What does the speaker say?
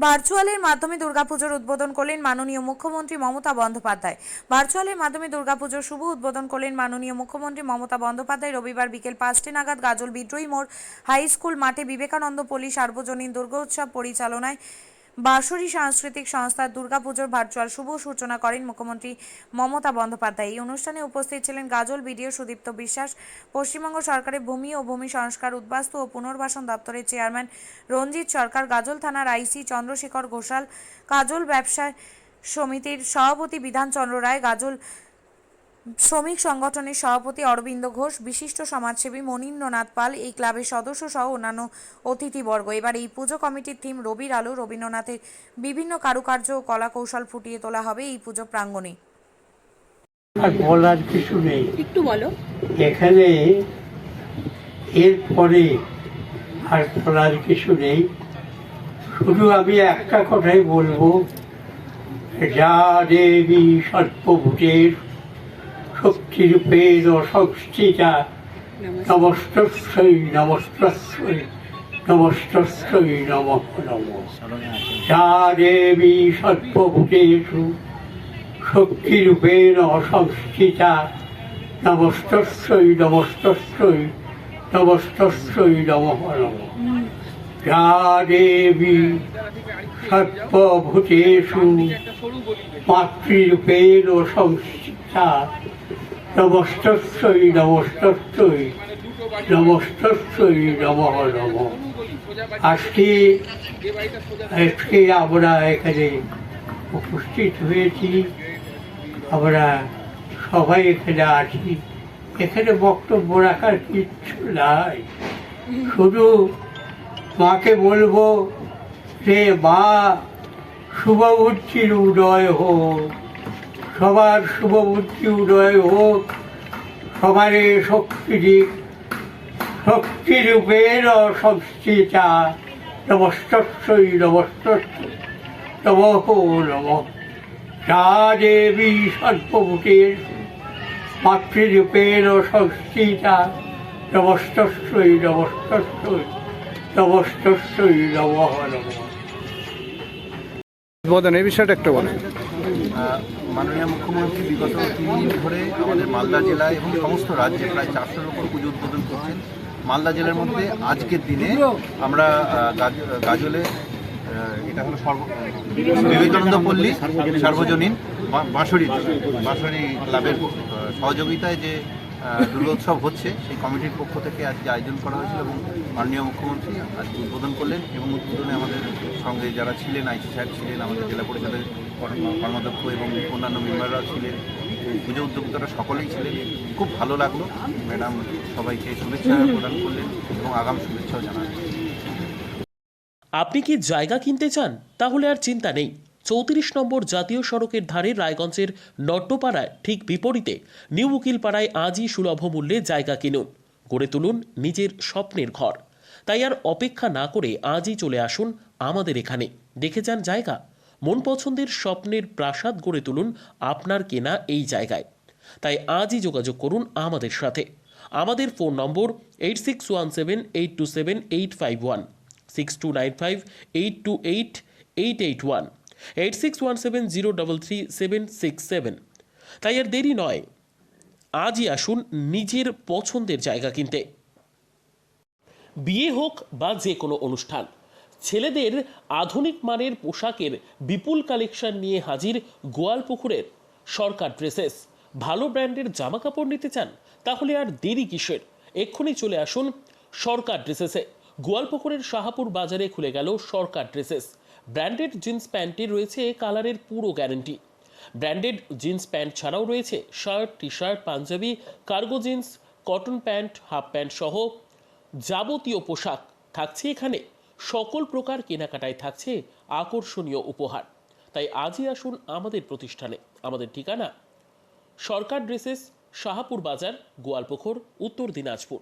ভার্চুয়ালের মাধ্যমে দুর্গাপুজোর উদ্বোধন করলেন মাননীয় মুখ্যমন্ত্রী মমতা বন্দ্যোপাধ্যায়। ভার্চুয়ালের মাধ্যমে দুর্গাপুজোর শুভ উদ্বোধন করলেন মাননীয় মুখ্যমন্ত্রী মমতা বন্দ্যোপাধ্যায় রবিবার বিকেল 5টে নাগাদ গাজল বিদ্রোহী মোড় হাই স্কুল মাঠে বিবেকানন্দ পল্লী সার্বজনীন দুর্গোৎসব পরিচালনায় বাঁশরী সাংস্কৃতিক সংস্থার দুর্গাপুজোর ভার্চুয়াল শুভ সূচনা করেন মুখ্যমন্ত্রী মমতা বন্দ্যোপাধ্যায়। এই অনুষ্ঠানে উপস্থিত ছিলেন গাজল বিডিও সুদীপ্ত বিশ্বাস, পশ্চিমবঙ্গ সরকারের ভূমি ও ভূমি সংস্কার, উদ্বাস্তু ও পুনর্বাসন দপ্তরের চেয়ারম্যান রঞ্জিত সরকার, গাজল থানার আইসি চন্দ্রশেখর ঘোষাল, গাজল ব্যবসায় সমিতির সভাপতি বিধানচন্দ্র রায়, গাজল শ্রমিক সংগঠনের সভাপতি অরবিন্দ ঘোষ, বিশিষ্ট সমাজসেবী মনীন্দ্রনাথ পাল, এই ক্লাবের সদস্য সহ অন্যান্য অতিথিবর্গ। এবার এই পুজো কমিটির থিম রবির আলো। রবীন্দ্রনাথের বিভিন্ন কারুকার্য ও কলা কৌশল ফুটিয়ে তোলা হবে এই পুজো প্রাঙ্গণে। আর বলার কিছু নেই, একটু বলো। এখানে এরপরে আর বলার কিছু নেই। শুধু আমি একটা কথাই বলবো, যা দেবী সর্বভূতের শক্তিরূপেণ সংস্থিতা নমস্তস্যৈ নমস্তস্যৈ নমস্তস্যৈ নমঃ নমঃ। যা দেবী সর্বভূতেষু শক্তিরূপেণ সংস্থিতা নমস্তস্যৈ নমস্তস্যৈ নমস্তস্যৈ নমঃ নমঃ। যা দেবী সর্বভূতেষু মাতৃরূপেণ সংস্থিতা নমস্তস্যৈ নমস্তস্যৈ নমস্তস্যৈ নমঃ নমঃ। আজকে আমরা এখানে উপস্থিত হয়েছি, আমরা সবাই এখানে আছি। এখানে বক্তব্য রাখার কিচ্ছু নাই, শুধু মাকে বলবো যে মা শুভবুদ্ধির উদয় হোক, সবার শুভবুদ্ধি উদয় হোক, সবারে শক্তিরূপেণ সংস্থিতা নমস্তস্যৈ নমস্তস্যৈ নমঃ নমঃ। যা দেবী সর্বভূতেষু মাতৃরূপেণ সংস্থিতা নমস্তস্যৈ নমস্তস্যৈ নমস্তস্যৈ নমঃ নমঃ। এই বিষয়টা একটু বলেন। মাননীয় মুখ্যমন্ত্রী বিগত 3 দিন ধরে আমাদের মালদা জেলায় এবং সমস্ত রাজ্যে প্রায় 400-র উপর পুজো উদ্বোধন করছেন। মালদা জেলার মধ্যে আজকের দিনে আমরা গাজলে এটা হলো বিবেকানন্দ পল্লী সার্বজনীন বাঁশরী ক্লাবের সহযোগিতায় যে দুর্গোৎসব হচ্ছে, সেই কমিটির পক্ষ থেকে আজকে আয়োজন করা হয়েছিল এবং মাননীয় মুখ্যমন্ত্রী আজকে উদ্বোধন করলেন। এবং উদ্বোধনে আমাদের সঙ্গে যারা ছিলেন, আইসি সাহেব ছিলেন, আমাদের জেলা পরিষদের কর্মাধ্যক্ষ এবং অন্যান্য মেম্বাররাও ছিলেন, পুজো উদ্যোক্তারা সকলেই ছিলেন। খুব ভালো লাগলো। ম্যাডাম সবাইকে শুভেচ্ছা প্রদান করলেন এবং আগাম শুভেচ্ছাও জানালেন। আপনি কি জায়গা কিনতে চান? তাহলে আর চিন্তা নেই। 34 নম্বর জাতীয় সড়কের ধারে রায়গঞ্জের নট্টপাড়ায় ঠিক বিপরীতে নিউ উকিলপাড়ায় আজই সুলভ মূল্যে জায়গা কিনুন, গড়ে তুলুন নিজের স্বপ্নের ঘর। তাই আর অপেক্ষা না করে আজই চলে আসুন আমাদের এখানে, দেখে যান জায়গা। মন পছন্দের স্বপ্নের প্রাসাদ গড়ে তুলুন আপনার কেনা এই জায়গায়। তাই আজই যোগাযোগ করুন আমাদের সাথে। আমাদের ফোন নম্বর 8617827851, 6295828881, 8617033767। তাই আর দেরি নয়, আজই আসুন নিজের পছন্দের জায়গা কিনতে। বিয়ে হোক বা যে কোনো অনুষ্ঠান, ছেলেদের আধুনিক মানের পোশাকের বিপুল কালেকশন নিয়ে হাজির গোয়ালপুকুরের সরকার ড্রেসেস। ভালো ব্র্যান্ডের জামা কাপড় নিতে চান? তাহলে আর দেরি কিসের? এক্ষুনি চলে আসুন সরকার ড্রেসেসে। গোয়ালপুকুরের শাহাপুর বাজারে খুলে গেল সরকার ড্রেসেস। ব্র্যান্ডেড জিন্স প্যান্টে রয়েছে কালারের পুরো গ্যারেন্টি। ব্র্যান্ডেড জিন্স প্যান্ট ছাড়াও রয়েছে shirt, T shirt, Punjabi, cargo jeans, cotton pant, half pant সহ যাবতীয় পোশাক থাকছে এখানে। সকল প্রকার কেনাকাটায় থাকছে আকর্ষণীয় উপহার। তাই আজই আসুন আমাদের প্রতিষ্ঠানে। আমাদের ঠিকানা সরকার ড্রেসেস, শাহাপুর বাজার, গোয়ালপুকুর, উত্তর দিনাজপুর।